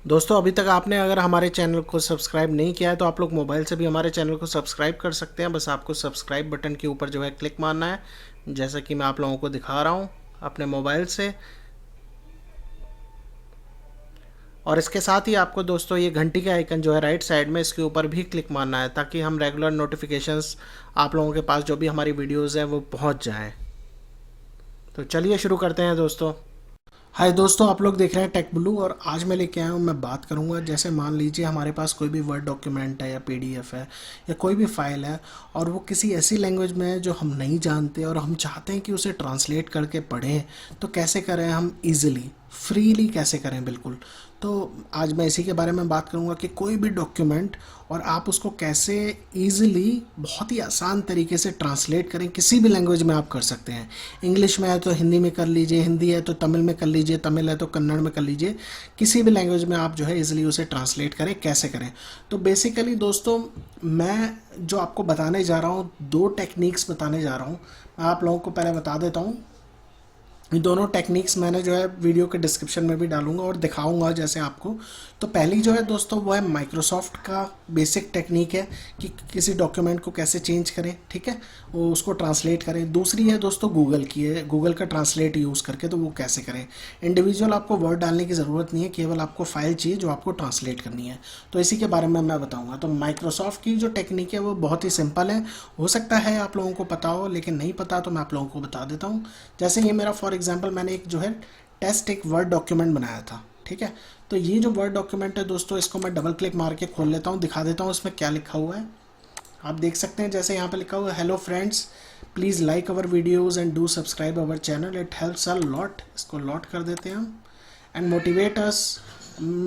दोस्तों अभी तक आपने अगर हमारे चैनल को सब्सक्राइब नहीं किया है तो आप लोग मोबाइल से भी हमारे चैनल को सब्सक्राइब कर सकते हैं। बस आपको सब्सक्राइब बटन के ऊपर जो है क्लिक मारना है, जैसा कि मैं आप लोगों को दिखा रहा हूँ अपने मोबाइल से। और इसके साथ ही आपको दोस्तों ये घंटी का आइकन जो है राइट साइड में, इसके ऊपर भी क्लिक मारना है ताकि हम रेगुलर नोटिफिकेशंस आप लोगों के पास जो भी हमारी वीडियोज़ हैं वो पहुँच जाएँ। तो चलिए शुरू करते हैं दोस्तों। हाय दोस्तों, आप लोग देख रहे हैं टेक ब्लू और आज मैं लेके आया हूँ, मैं बात करूँगा जैसे मान लीजिए हमारे पास कोई भी वर्ड डॉक्यूमेंट है या पीडीएफ है या कोई भी फाइल है और वो किसी ऐसी लैंग्वेज में है जो हम नहीं जानते और हम चाहते हैं कि उसे ट्रांसलेट करके पढ़ें। तो कैसे करें हम इजीली, फ्रीली कैसे करें बिल्कुल। तो आज मैं इसी के बारे में बात करूँगा कि कोई भी डॉक्यूमेंट और आप उसको कैसे इजीली बहुत ही आसान तरीके से ट्रांसलेट करें। किसी भी लैंग्वेज में आप कर सकते हैं। इंग्लिश में है तो हिंदी में कर लीजिए, हिंदी है तो तमिल में कर लीजिए, तमिल है तो कन्नड़ में कर लीजिए। किसी भी लैंग्वेज में आप जो है इजीली उसे ट्रांसलेट करें। कैसे करें तो बेसिकली दोस्तों मैं जो आपको बताने जा रहा हूँ, दो टेक्निक्स बताने जा रहा हूँ। मैं आप लोगों को पहले बता देता हूँ। ये दोनों टेक्निक्स मैंने जो है वीडियो के डिस्क्रिप्शन में भी डालूंगा और दिखाऊंगा जैसे आपको। तो पहली जो है दोस्तों वो है माइक्रोसॉफ्ट का बेसिक टेक्निक है कि किसी डॉक्यूमेंट को कैसे चेंज करें, ठीक है, वो उसको ट्रांसलेट करें। दूसरी है दोस्तों गूगल की है, गूगल का ट्रांसलेट यूज़ करके, तो वो कैसे करें। इंडिविजुअल आपको वर्ड डालने की ज़रूरत नहीं है, केवल आपको फाइल चाहिए जो आपको ट्रांसलेट करनी है। तो इसी के बारे में मैं बताऊँगा। तो माइक्रोसॉफ्ट की जो टेक्निक है वो बहुत ही सिंपल है। हो सकता है आप लोगों को पता हो, लेकिन नहीं पता तो मैं आप लोगों को बता देता हूँ। जैसे ये मेरा फॉर एग्जांपल मैंने एक जो है टेस्ट एक वर्ड डॉक्यूमेंट बनाया था, ठीक है। तो ये जो वर्ड डॉक्यूमेंट है दोस्तों, इसको मैं डबल क्लिक मार के खोल लेता हूँ, दिखा देता हूँ इसमें क्या लिखा हुआ है। आप देख सकते हैं जैसे यहाँ पे लिखा हुआ है, hello friends, please like our videos and do subscribe our channel, it helps a lot. इसको लॉट कर देते हैं हम। And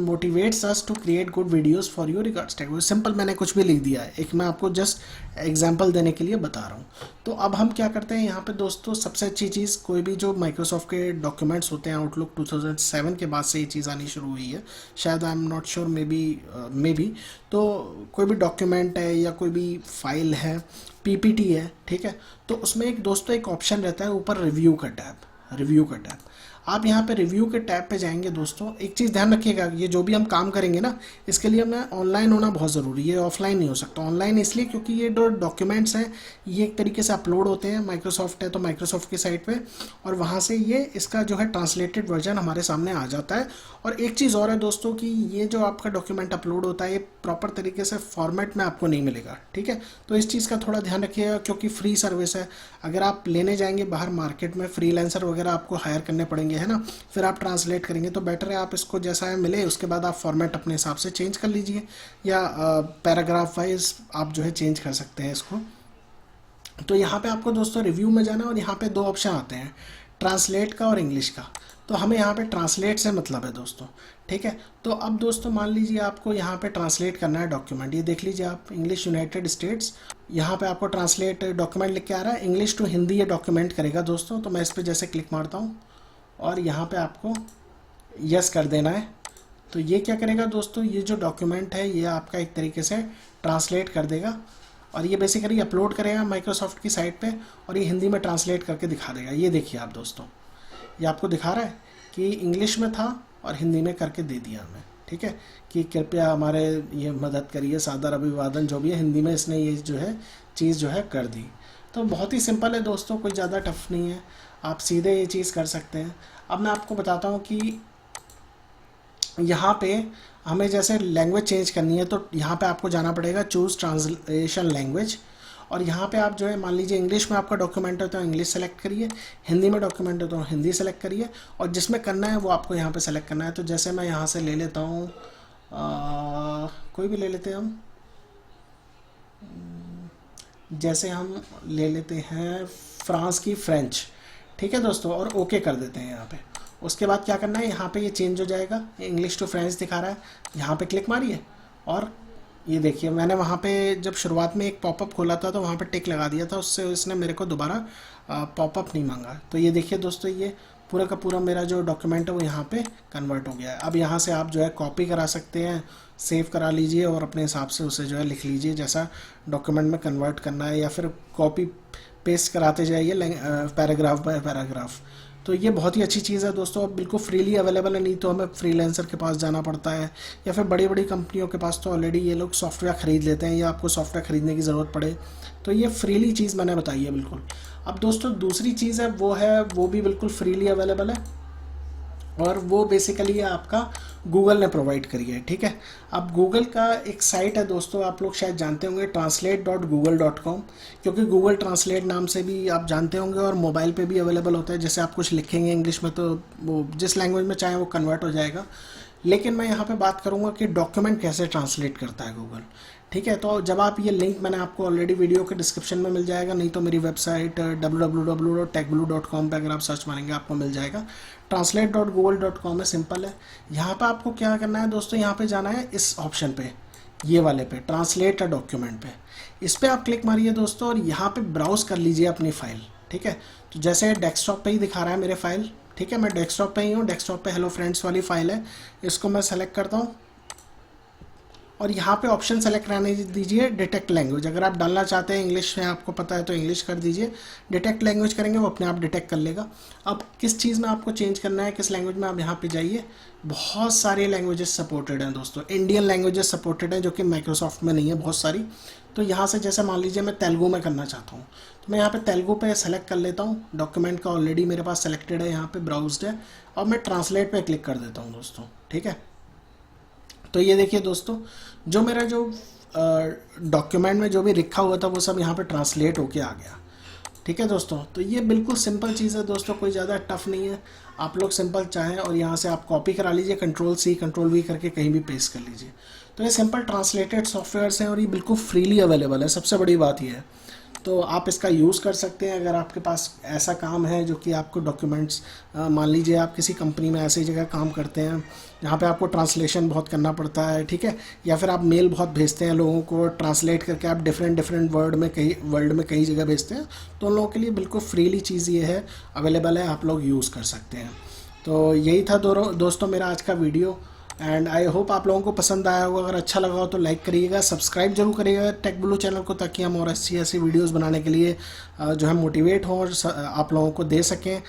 motivates us to create good videos for you regards tech. Simple मैंने कुछ भी लिख दिया है, एक मैं आपको जस्ट एग्जांपल देने के लिए बता रहा हूँ। तो अब हम क्या करते हैं यहाँ पे दोस्तों, सबसे अच्छी चीज़, कोई भी जो माइक्रोसॉफ्ट के डॉक्यूमेंट्स होते हैं, आउटलुक 2007 के बाद से ये चीज़ आनी शुरू हुई है शायद, I am not sure, may be. तो कोई भी डॉक्यूमेंट है या कोई भी फाइल है, पीपीटी है, ठीक है, तो उसमें एक दोस्तों एक ऑप्शन रहता है ऊपर, रिव्यू का टैब। आप यहाँ पे रिव्यू के टैब पे जाएंगे दोस्तों। एक चीज़ ध्यान रखिएगा, ये जो भी हम काम करेंगे ना, इसके लिए हमें ऑनलाइन होना बहुत ज़रूरी है, ऑफलाइन नहीं हो सकता। ऑनलाइन इसलिए क्योंकि ये जो डॉक्यूमेंट्स हैं ये एक तरीके से अपलोड होते हैं, माइक्रोसॉफ्ट है तो माइक्रोसॉफ्ट की साइट पे, और वहाँ से ये इसका जो है ट्रांसलेटेड वर्जन हमारे सामने आ जाता है। और एक चीज़ और है दोस्तों कि ये जो आपका डॉक्यूमेंट अपलोड होता है ये प्रॉपर तरीके से फॉर्मेट में आपको नहीं मिलेगा, ठीक है। तो इस चीज़ का थोड़ा ध्यान रखिएगा क्योंकि फ्री सर्विस है। अगर आप लेने जाएंगे बाहर मार्केट में, फ्रीलांसर वगैरह आपको हायर करने पड़ेंगे, है ना, फिर आप ट्रांसलेट करेंगे, तो बेटर है आप इसको जैसा है मिले उसके बाद आप फॉर्मेट अपने हिसाब से चेंज कर लीजिए, या पैराग्राफ वाइज आप जो है चेंज कर सकते हैं इसको। तो यहाँ पे आपको दोस्तों रिव्यू में जाना है और यहाँ पे दो ऑप्शन आते हैं, ट्रांसलेट का और इंग्लिश का। तो हमें यहाँ पे ट्रांसलेट से मतलब है दोस्तों, ठीक है। तो अब दोस्तों मान लीजिए आपको यहाँ पे ट्रांसलेट करना है डॉक्यूमेंट, ये देख लीजिए आप, इंग्लिश यूनाइटेड स्टेट्स, यहाँ पे आपको ट्रांसलेट डॉक्यूमेंट लिख के आ रहा है, इंग्लिश टू हिंदी ये डॉक्यूमेंट करेगा दोस्तों। तो मैं इस पर जैसे क्लिक मारता हूँ और यहाँ पे आपको यस कर देना है। तो ये क्या करेगा दोस्तों, ये जो डॉक्यूमेंट है ये आपका एक तरीके से ट्रांसलेट कर देगा और ये बेसिकली अपलोड करेगा माइक्रोसॉफ्ट की साइट पे और ये हिंदी में ट्रांसलेट करके दिखा देगा। ये देखिए आप दोस्तों, ये आपको दिखा रहा है कि इंग्लिश में था और हिंदी में करके दे दिया हमें, ठीक है, कि कृपया हमारे ये मदद करिए, सादर अभिवादन, जो भी है हिंदी में इसने ये जो है चीज़ जो है कर दी। तो बहुत ही सिंपल है दोस्तों, कोई ज़्यादा टफ नहीं है, आप सीधे ये चीज़ कर सकते हैं। अब मैं आपको बताता हूँ कि यहाँ पे हमें जैसे लैंग्वेज चेंज करनी है तो यहाँ पे आपको जाना पड़ेगा चूज़ ट्रांसलेशन लैंग्वेज, और यहाँ पे आप जो है मान लीजिए इंग्लिश में आपका डॉक्यूमेंट है तो इंग्लिश सेलेक्ट करिए, हिंदी में डॉक्यूमेंट है तो हिंदी सेलेक्ट करिए, और जिसमें करना है वो आपको यहाँ पे सेलेक्ट करना है। तो जैसे मैं यहाँ से ले लेता हूँ, कोई भी ले लेते हैं हम, जैसे हम ले लेते हैं फ्रांस की फ्रेंच, ठीक है दोस्तों, और ओके कर देते हैं यहाँ पे। उसके बाद क्या करना है, यहाँ पे ये चेंज हो जाएगा, इंग्लिश टू फ्रेंच दिखा रहा है, यहाँ पे क्लिक मारिए और ये देखिए मैंने वहाँ पे जब शुरुआत में एक पॉपअप खोला था तो वहाँ पे टिक लगा दिया था, उससे इसने मेरे को दोबारा पॉपअप नहीं मांगा। तो ये देखिए दोस्तों, ये पूरा का पूरा मेरा जो डॉक्यूमेंट है वो यहाँ पे कन्वर्ट हो गया है। अब यहाँ से आप जो है कॉपी करा सकते हैं, सेव करा लीजिए और अपने हिसाब से उसे जो है लिख लीजिए जैसा डॉक्यूमेंट में कन्वर्ट करना है, या फिर कॉपी पेस्ट कराते जाइए पैराग्राफ बाय पैराग्राफ। तो ये बहुत ही अच्छी चीज़ है दोस्तों, अब बिल्कुल फ्रीली अवेलेबल है, नहीं तो हमें फ्रीलांसर के पास जाना पड़ता है या फिर बड़ी बड़ी कंपनियों के पास तो ऑलरेडी ये लोग सॉफ्टवेयर ख़रीद लेते हैं या आपको सॉफ्टवेयर ख़रीदने की ज़रूरत पड़े। तो ये फ्रीली चीज़ मैंने बताई है बिल्कुल। अब दोस्तों दूसरी चीज़ है वो भी बिल्कुल फ्रीली अवेलेबल है, और वो बेसिकली आपका गूगल ने प्रोवाइड करी है। ठीक है, अब गूगल का एक साइट है दोस्तों, आप लोग शायद जानते होंगे, translate.google.com, क्योंकि गूगल ट्रांसलेट नाम से भी आप जानते होंगे, और मोबाइल पे भी अवेलेबल होता है। जैसे आप कुछ लिखेंगे इंग्लिश में तो वो जिस लैंग्वेज में चाहे वो कन्वर्ट हो जाएगा। लेकिन मैं यहाँ पे बात करूँगा कि डॉक्यूमेंट कैसे ट्रांसलेट करता है गूगल। ठीक है, तो जब आप ये लिंक मैंने आपको ऑलरेडी वीडियो के डिस्क्रिप्शन में मिल जाएगा, नहीं तो मेरी वेबसाइट www.techblue.com पे अगर आप सर्च मारेंगे आपको मिल जाएगा। translate.google.com है, सिंपल है। यहाँ पे आपको क्या करना है दोस्तों, यहाँ पे जाना है इस ऑप्शन पे, ये वाले पे, ट्रांसलेट अ डॉक्यूमेंट पे। इस पर आप क्लिक मारिए दोस्तों, और यहाँ पे ब्राउज कर लीजिए अपनी फ़ाइल। ठीक है, तो जैसे डेस्कटॉप पे ही दिखा रहा है मेरे फाइल। ठीक है, मैं डेस्कटॉप पे ही हूँ, डेस्कटॉप पे हेलो फ्रेंड्स वाली फाइल है, इसको मैं सेलेक्ट करता हूँ, और यहाँ पे ऑप्शन सेलेक्ट रहने दीजिए डिटेक्ट लैंग्वेज। अगर आप डालना चाहते हैं इंग्लिश में, आपको पता है तो इंग्लिश कर दीजिए, डिटेक्ट लैंग्वेज करेंगे वो अपने आप डिटेक्ट कर लेगा। अब किस चीज़ में आपको चेंज करना है, किस लैंग्वेज में, आप यहाँ पे जाइए, बहुत सारे लैंग्वेजेस सपोर्टेड हैं दोस्तों, इंडियन लैंग्वेजेस सपोर्टेड हैं जो कि माइक्रोसॉफ्ट में नहीं है बहुत सारी। तो यहाँ से जैसे मान लीजिए मैं तेलुगु में करना चाहता हूँ, तो मैं यहाँ पे तेलुगु पे सेलेक्ट कर लेता हूँ, डॉक्यूमेंट का ऑलरेडी मेरे पास सेलेक्टेड है, यहाँ पे ब्राउज्ड है, और मैं ट्रांसलेट पे क्लिक कर देता हूँ दोस्तों। ठीक है, तो ये देखिए दोस्तों, जो मेरा जो डॉक्यूमेंट में जो भी लिखा हुआ था वो सब यहाँ पे ट्रांसलेट होके आ गया। ठीक है दोस्तों, तो ये बिल्कुल सिंपल चीज़ है दोस्तों, कोई ज़्यादा टफ नहीं है। आप लोग सिंपल चाहें और यहाँ से आप कॉपी करा लीजिए, Ctrl+C Ctrl+V करके कहीं भी पेस्ट कर लीजिए। तो ये सिंपल ट्रांसलेटेड सॉफ्टवेयर्स हैं और ये बिल्कुल फ्रीली अवेलेबल है, सबसे बड़ी बात ये है। तो आप इसका यूज़ कर सकते हैं अगर आपके पास ऐसा काम है जो कि आपको डॉक्यूमेंट्स, मान लीजिए आप किसी कंपनी में ऐसी जगह काम करते हैं जहाँ पे आपको ट्रांसलेशन बहुत करना पड़ता है। ठीक है, या फिर आप मेल बहुत भेजते हैं लोगों को, ट्रांसलेट करके आप डिफरेंट वर्ल्ड में कई जगह भेजते हैं, तो उन लोगों के लिए बिल्कुल फ्रीली चीज़ ये है, अवेलेबल है, आप लोग यूज़ कर सकते हैं। तो यही था दोस्तों मेरा आज का वीडियो, एंड आई होप आप लोगों को पसंद आया होगा। अगर अच्छा लगा हो तो लाइक करिएगा, सब्सक्राइब जरूर करिएगा टेक ब्लू चैनल को, ताकि हम और ऐसी ऐसी वीडियोस बनाने के लिए जो है मोटिवेट हों और आप लोगों को दे सकें।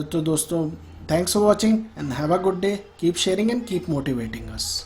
तो दोस्तों, thanks for watching and have a good day, keep sharing and keep motivating us.